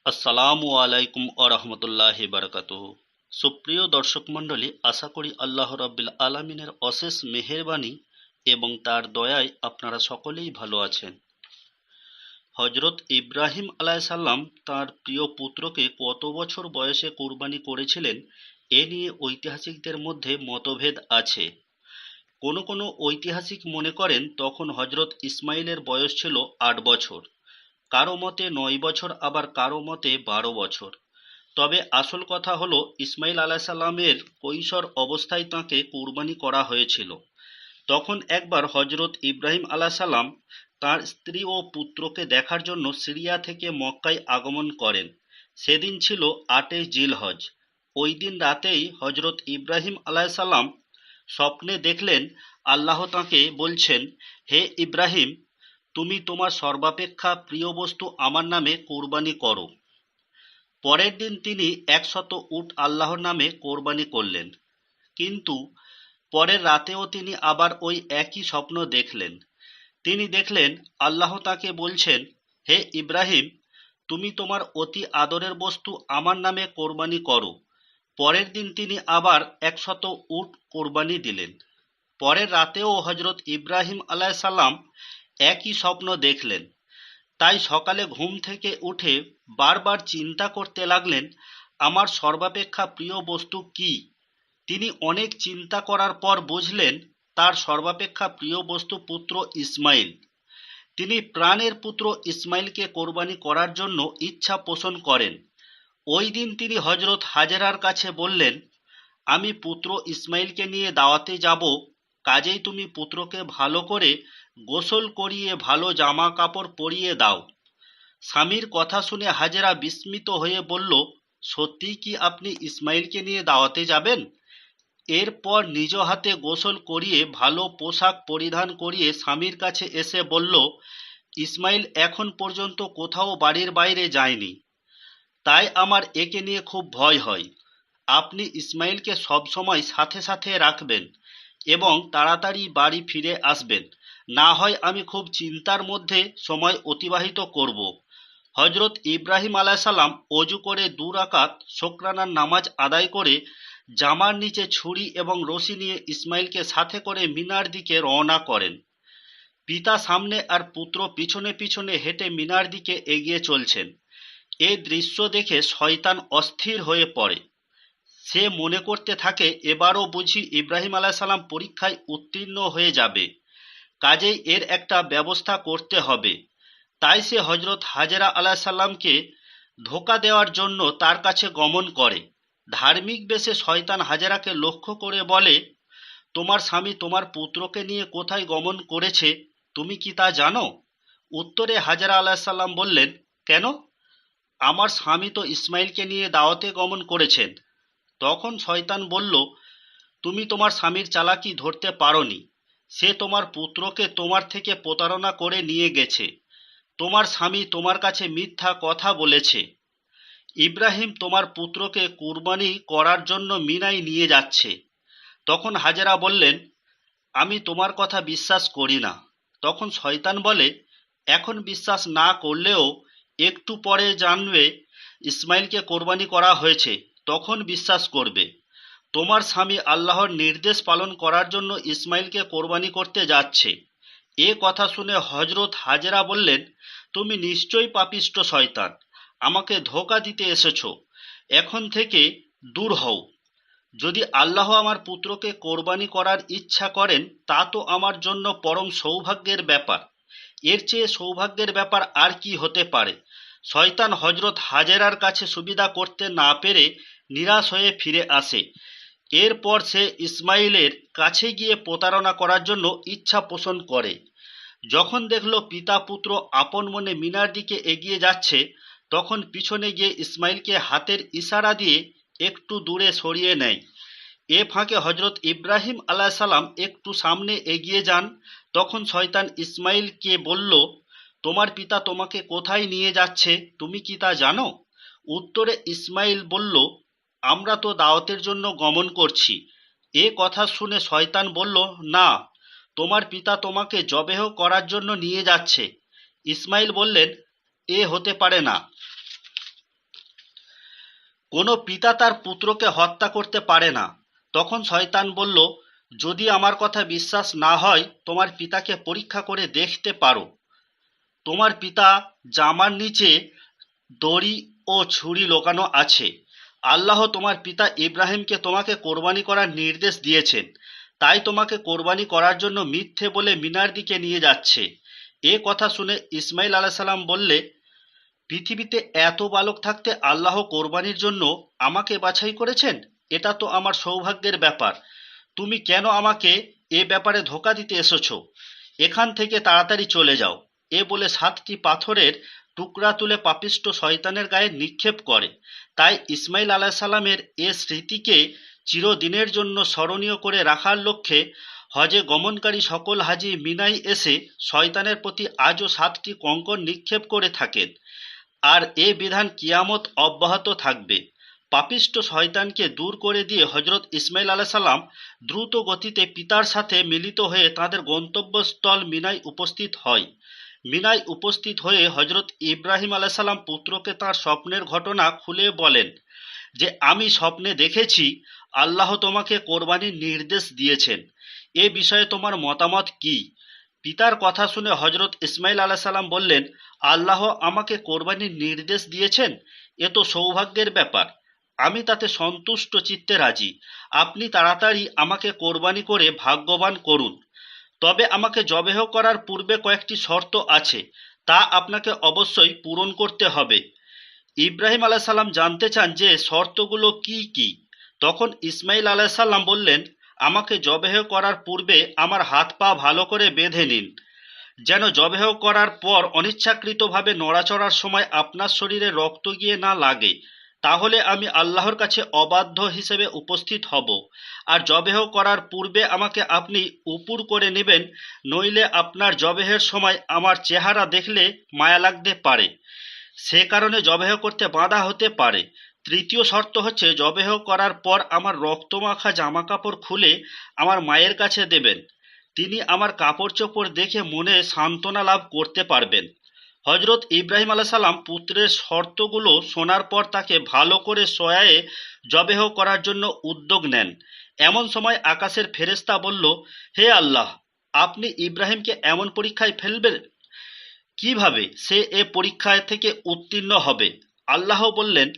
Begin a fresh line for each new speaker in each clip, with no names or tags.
আসসালামু আলাইকুম আরহামতুল্লাহি বারাকাতুহু। সুপ্রিয় দর্শক মণ্ডলী, আশা করি আল্লাহ রাব্বিল আলামিনের অশেষ মেহেরবানি এবং তার দয়ায় আপনারা সকলেই ভালো আছেন। হজরত ইব্রাহিম আলাইসাল্লাম তার প্রিয় পুত্রকে কত বছর বয়সে কোরবানি করেছিলেন এ নিয়ে ঐতিহাসিকদের মধ্যে মতভেদ আছে। কোনো কোনো ঐতিহাসিক মনে করেন তখন হজরত ইসমাইলের বয়স ছিল 8 বছর, কারো মতে 9 বছর, আবার কারো মতে 12 বছর। তবে আসল কথা হলো ইসমাইল আলাহিসাল্লামের কৈশোর অবস্থায় তাঁকে কোরবানি করা হয়েছিল। তখন একবার হজরত ইব্রাহিম আলাহিসাল্লাম তাঁর স্ত্রী ও পুত্রকে দেখার জন্য সিরিয়া থেকে মক্কায় আগমন করেন। সেদিন ছিল 8 জিলহজ। ওই দিন রাতেই হজরত ইব্রাহিম আলাহিসাল্লাম স্বপ্নে দেখলেন আল্লাহ তাঁকে বলছেন, হে ইব্রাহিম, তুমি তোমার সর্বাপেক্ষা প্রিয় বস্তু আমার নামে কোরবানি করো। পরের দিন তিনি 100 উট আল্লাহর নামে কোরবানি করলেন। কিন্তু পরের রাতেও তিনি আবার ওই একই স্বপ্ন দেখলেন। তিনি দেখলেন আল্লাহ তাকে বলছেন, হে ইব্রাহিম, তুমি তোমার অতি আদরের বস্তু আমার নামে কোরবানি করো। পরের দিন তিনি আবার 100 উট কোরবানি দিলেন। পরের রাতেও হজরত ইব্রাহিম আলাইসাল্লাম একই স্বপ্ন দেখলেন। তাই সকালে ঘুম থেকে উঠে বারবার চিন্তা করতে লাগলেন, আমার সর্বাপেক্ষা প্রিয় বস্তু কি। তিনি অনেক চিন্তা করার পর বুঝলেন তার সর্বাপেক্ষা প্রিয় বস্তু পুত্র ইসমাইল। তিনি প্রাণের পুত্র ইসমাইলকে কোরবানি করার জন্য ইচ্ছা পোষণ করেন। ওই দিন তিনি হজরত হাজেরার কাছে বললেন, আমি পুত্র ইসমাইলকে নিয়ে দাওয়াতে যাব, কাজেই তুমি পুত্রকে ভালো করে গোসল করিয়ে ভালো জামা কাপড় পরিয়ে দাও। স্বামীর কথা শুনে হাজেরা বিস্মিত হয়ে বলল, সত্যিই কি আপনি ইসমাইলকে নিয়ে দাওয়াতে যাবেন? এরপর নিজ হাতে গোসল করিয়ে ভালো পোশাক পরিধান করিয়ে স্বামীর কাছে এসে বলল, ইসমাইল এখন পর্যন্ত কোথাও বাড়ির বাইরে যায়নি, তাই আমার একে নিয়ে খুব ভয় হয়। আপনি ইসমাইলকে সবসময় সাথে সাথে রাখবেন এবং তাড়াতাড়ি বাড়ি ফিরে আসবেন, না হয় আমি খুব চিন্তার মধ্যে সময় অতিবাহিত করব। হজরত ইব্রাহিম আলাইসাল্লাম অজু করে 2 রাকাত শোকরানার নামাজ আদায় করে জামার নিচে ছুরি এবং রশি নিয়ে ইসমাইলকে সাথে করে মিনার দিকে রওনা করেন। পিতা সামনে আর পুত্র পিছনে পিছনে হেঁটে মিনার দিকে এগিয়ে চলছেন। এই দৃশ্য দেখে শয়তান অস্থির হয়ে পড়ে। সে মনে করতে থাকে এবারও বুঝি ইব্রাহিম আলাইসাল্লাম পরীক্ষায় উত্তীর্ণ হয়ে যাবে, কাজেই এর একটা ব্যবস্থা করতে হবে। তাই সে হজরত হাজেরা আলাইসাল্লামকে ধোঁকা দেওয়ার জন্য তার কাছে গমন করে। ধার্মিক বেশে শয়তান হাজেরাকে লক্ষ্য করে বলে, তোমার স্বামী তোমার পুত্রকে নিয়ে কোথায় গমন করেছে তুমি কি তা জানো? উত্তরে হাজেরা আলাইসাল্লাম বললেন, কেন? আমার স্বামী তো ইসমাইলকে নিয়ে দাওয়াতে গমন করেছেন। তখন শয়তান বলল, তুমি তোমার স্বামীর চালাকি ধরতে পারোনি। সে তোমার পুত্রকে তোমার থেকে প্রতারণা করে নিয়ে গেছে। তোমার স্বামী তোমার কাছে মিথ্যা কথা বলেছে। ইব্রাহিম তোমার পুত্রকে কুরবানি করার জন্য মিনায় নিয়ে যাচ্ছে। তখন হাজেরা বললেন, আমি তোমার কথা বিশ্বাস করি না। তখন শয়তান বলে, এখন বিশ্বাস না করলেও একটু পরে জানবে ইসমাইলকে কোরবানি করা হয়েছে, তখন বিশ্বাস করবে। তোমার স্বামী আল্লাহর নির্দেশ পালন করার জন্য ইসমাইলকে কোরবানি করতে যাচ্ছে। এ কথা শুনে হজরত হাজেরা বললেন, তুমি নিশ্চয়ই পাপিষ্ঠ শয়তান, আমাকে ধোঁকা দিতে এসেছো। এখন থেকে দূর হও। যদি আল্লাহ আমার পুত্রকে কোরবানি করার ইচ্ছা করেন তা তো আমার জন্য পরম সৌভাগ্যের ব্যাপার। এর চেয়ে সৌভাগ্যের ব্যাপার আর কি হতে পারে? শয়তান হজরত হাজেরার কাছে সুবিধা করতে না পেরে নিরাশ হয়ে ফিরে আসে। এরপর সে ইসমাইলের কাছে গিয়ে প্রতারণা করার জন্য ইচ্ছা পোষণ করে। যখন দেখল পিতা পুত্র আপন মনে মিনার দিকে এগিয়ে যাচ্ছে, তখন পিছনে গিয়ে ইসমাইলকে হাতের ইশারা দিয়ে একটু দূরে সরিয়ে নেয়। এ ফাঁকে হজরত ইব্রাহিম আলাইসাল্লাম একটু সামনে এগিয়ে যান। তখন শয়তান ইসমাইলকে বলল, তোমার পিতা তোমাকে কোথায় নিয়ে যাচ্ছে তুমি কি তা জানো? উত্তরে ইসমাইল বলল, আমরা তো দাওয়াতের জন্য গমন করছি। এ কথা শুনে শয়তান বলল, না, তোমার পিতা তোমাকে জবেহ করার জন্য নিয়ে যাচ্ছে। ইসমাইল বললেন, এ হতে পারে না। কোনো পিতা তার পুত্রকে হত্যা করতে পারে না। তখন শয়তান বলল, যদি আমার কথা বিশ্বাস না হয় তোমার পিতাকে পরীক্ষা করে দেখতে পারো। তোমার পিতা জামার নিচে দড়ি ও ছুরি লুকানো আছে। আল্লাহ তোমার পিতা ইব্রাহিমকে তোমাকে কোরবানি করার নির্দেশ দিয়েছেন, তাই তোমাকে কোরবানি করার জন্য মিথ্যে বলে মিনার দিকে নিয়ে যাচ্ছে। এ কথা শুনে ইসমাইল আলাইহিস সালাম বললে, পৃথিবীতে এত বালক থাকতে আল্লাহ কোরবানির জন্য আমাকে বাছাই করেছেন, এটা তো আমার সৌভাগ্যের ব্যাপার। তুমি কেন আমাকে এ ব্যাপারে ধোঁকা দিতে এসেছো? এখান থেকে তাড়াতাড়ি চলে যাও। এ বলে 7টি পাথরের টুকরা তুলে পাপিষ্ঠ শয়তানের গায়ে নিক্ষেপ করে। তাই ইসমাইল আলাইহিস সালামের এ স্মৃতিকে চিরদিনের জন্য স্মরণীয় করে রাখার লক্ষ্যে হজে গমনকারী সকল হাজি মিনায় এসে শয়তানের প্রতি আজও 7টি কঙ্কর নিক্ষেপ করে থাকেন। আর এ বিধান কিয়ামত অব্যাহত থাকবে। পাপিষ্ঠ শয়তানকে দূর করে দিয়ে হজরত ইসমাইল আলাইহিস সালাম দ্রুত গতিতে পিতার সাথে মিলিত হয়ে তাদের গন্তব্যস্থল মিনায় উপস্থিত হয়। মিনায় উপস্থিত হয়ে হজরত ইব্রাহিম আলাইহিস সালাম পুত্রকে তাঁর স্বপ্নের ঘটনা খুলে বলেন যে, আমি স্বপ্নে দেখেছি আল্লাহ তোমাকে কোরবানির নির্দেশ দিয়েছেন। এ বিষয়ে তোমার মতামত কি? পিতার কথা শুনে হজরত ইসমাইল আলাইহিস সালাম বললেন, আল্লাহ আমাকে কোরবানির নির্দেশ দিয়েছেন, এ তো সৌভাগ্যের ব্যাপার। আমি তাতে সন্তুষ্ট চিত্তে রাজি। আপনি তাড়াতাড়ি আমাকে কোরবানি করে ভাগ্যবান করুন। তবে আমাকে জবেহ করার পূর্বে কয়েকটি শর্ত আছে, তা আপনাকে অবশ্যই পূরণ করতে হবে। ইব্রাহিম আলাইহিস সালাম জানতে চান যে শর্তগুলো কি কি। তখন ইসমাইল আলাইহিস সালাম বললেন, আমাকে জবেহ করার পূর্বে আমার হাত পা ভালো করে বেঁধে নিন, যেন জবেহ করার পর অনিচ্ছাকৃতভাবে নড়াচড়ার সময় আপনার শরীরে রক্ত গিয়ে না লাগে, তাহলে আমি আল্লাহর কাছে অবাধ্য হিসেবে উপস্থিত হব। আর জবেহ করার পূর্বে আমাকে আপনি উপুর করে নেবেন, নইলে আপনার জবেহের সময় আমার চেহারা দেখলে মায়া লাগতে পারে, সে কারণে জবেহ করতে বাধা হতে পারে। তৃতীয় শর্ত হচ্ছে, জবেহ করার পর আমার রক্তমাখা জামা কাপড় খুলে আমার মায়ের কাছে দেবেন। তিনি আমার কাপড় চোপড় দেখে মনে সান্ত্বনা লাভ করতে পারবেন। হজরত ইব্রাহিম আলাইহিস সালাম পুত্রের শর্তগুলো শোনার পর তাকে ভালো করে শোয়ায়ে জবেহ করার জন্য উদ্যোগ নেন। এমন সময় আকাশের ফেরেশতা বলল, হে আল্লাহ, আপনি ইব্রাহিমকে এমন পরীক্ষায় ফেলবেন, কিভাবে সে এ পরীক্ষা থেকে উত্তীর্ণ হবে? আল্লাহ বললেন,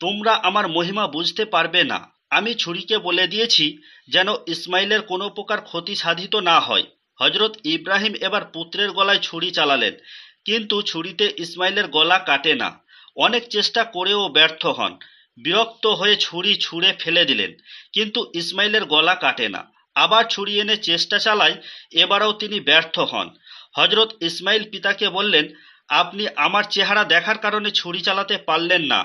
তোমরা আমার মহিমা বুঝতে পারবে না। আমি ছুরিকে বলে দিয়েছি যেন ইসমাইলের কোনো প্রকার ক্ষতি সাধিত না হয়। হজরত ইব্রাহিম এবার পুত্রের গলায় ছুরি চালালেন, কিন্তু ছুরিতে ইসমাইলের গলা কাটে না। অনেক চেষ্টা করেও ব্যর্থ হন। বিরক্ত হয়ে ছুরি ছুঁড়ে ফেলে দিলেন, কিন্তু ইসমাইলের গলা কাটে না। আবার ছুরি এনে চেষ্টা চালায়, এবারেও তিনি ব্যর্থ হন। হজরত ইসমাইল পিতাকে বললেন, আপনি আমার চেহারা দেখার কারণে ছুরি চালাতে পারলেন না।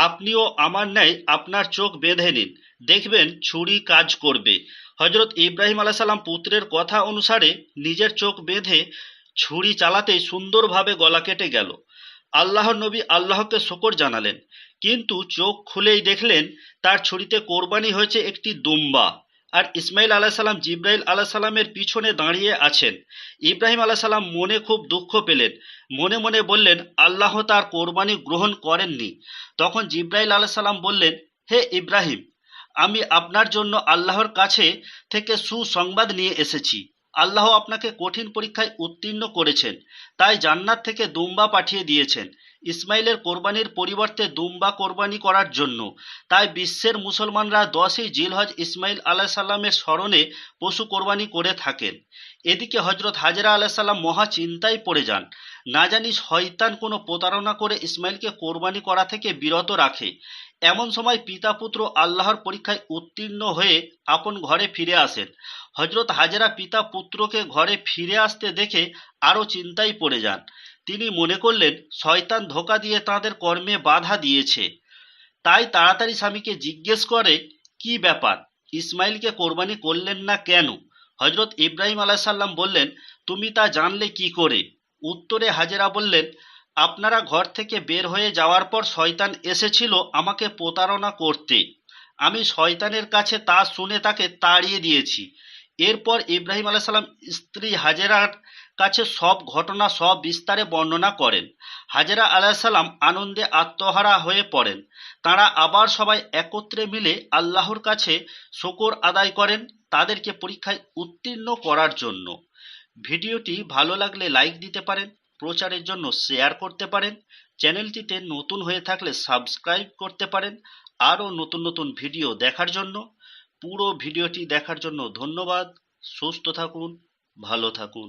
আপনিও আমার ন্যায় আপনার চোখ বেঁধে নিন, দেখবেন ছুরি কাজ করবে। হজরত ইব্রাহিম আলাইহিস সালাম পুত্রের কথা অনুসারে নিজের চোখ বেঁধে ছুরি চালাতেই সুন্দরভাবে গলা কেটে গেল। আল্লাহর নবী আল্লাহকে শুকর জানালেন, কিন্তু চোখ খুলেই দেখলেন তার ছুরিতে কোরবানি হয়েছে একটি দুম্বা। আর ইসমাইল আলাইহিস সালাম জিব্রাইল আলাইহিস সালামের পিছনে দাঁড়িয়ে আছেন। ইব্রাহিম আলাইহিস সালাম মনে খুব দুঃখ পেলেন। মনে মনে বললেন, আল্লাহ তার কোরবানি গ্রহণ করেননি। তখন জিব্রাইল আলাইহিস সালাম বললেন, হে ইব্রাহিম, আমি আপনার জন্য আল্লাহর কাছে থেকে সুসংবাদ নিয়ে এসেছি। আল্লাহ আপনাকে কঠিন পরীক্ষায় উত্তীর্ণ করেছেন, তাই জান্নাত থেকে দুম্বা পাঠিয়ে দিয়েছেন ইসমাইলের কোরবানির পরিবর্তে দুম্বা কোরবানি করার জন্য। তাই বিশ্বের মুসলমানরা 10ই জিলহজ ইসমাইল আলাইহিস সালামের স্মরণে পশু কোরবানি করে থাকেন। এদিকে হজরত হাজেরা আলাইহিস সালাম মহা চিন্তায় পড়ে যান। না জানি শয়তান কোনো প্রতারণা করে ইসমাইলকে কোরবানি করা থেকে বিরত রাখে। এমন সময় পিতা পুত্র আল্লাহর পরীক্ষায় উত্তীর্ণ হয়ে আপন ঘরে ফিরে আসেন। হজরত হাজেরা পিতা পুত্রকে ঘরে ফিরে আসতে দেখে আরো চিন্তায় পড়ে যান। তিনি মনে করলেন শয়তান ধোঁকা দিয়ে তাঁদের কর্মে বাধা দিয়েছে। তাই তাড়াতাড়ি স্বামীকে জিজ্ঞেস করে, কি ব্যাপার, ইসমাইলকে কোরবানি করলেন না কেন? হজরত ইব্রাহিম আলাইহিস সালাম বললেন, তুমি তা জানলে কি করে? উত্তরে হাজেরা বললেন, আপনারা ঘর থেকে বের হয়ে যাওয়ার পর শয়তান এসেছিল আমাকে প্রতারণা করতে। আমি শয়তানের কাছে তা শুনে তাকে তাড়িয়ে দিয়েছি। এরপর ইব্রাহিম আলাইহিস সালাম স্ত্রী হাজেরার কাছে সব ঘটনা সবিস্তারে বর্ণনা করেন। হাজেরা আলাইসাল্লাম আনন্দে আত্মহারা হয়ে পড়েন। তাঁরা আবার সবাই একত্রে মিলে আল্লাহর কাছে শুকর আদায় করেন তাদেরকে পরীক্ষায় উত্তীর্ণ করার জন্য। ভিডিওটি ভালো লাগলে লাইক দিতে পারেন, প্রচারের জন্য শেয়ার করতে পারেন, চ্যানেলটিতে নতুন হয়ে থাকলে সাবস্ক্রাইব করতে পারেন। আরও নতুন নতুন ভিডিও দেখার জন্য, পুরো ভিডিওটি দেখার জন্য ধন্যবাদ। সুস্থ থাকুন, ভালো থাকুন।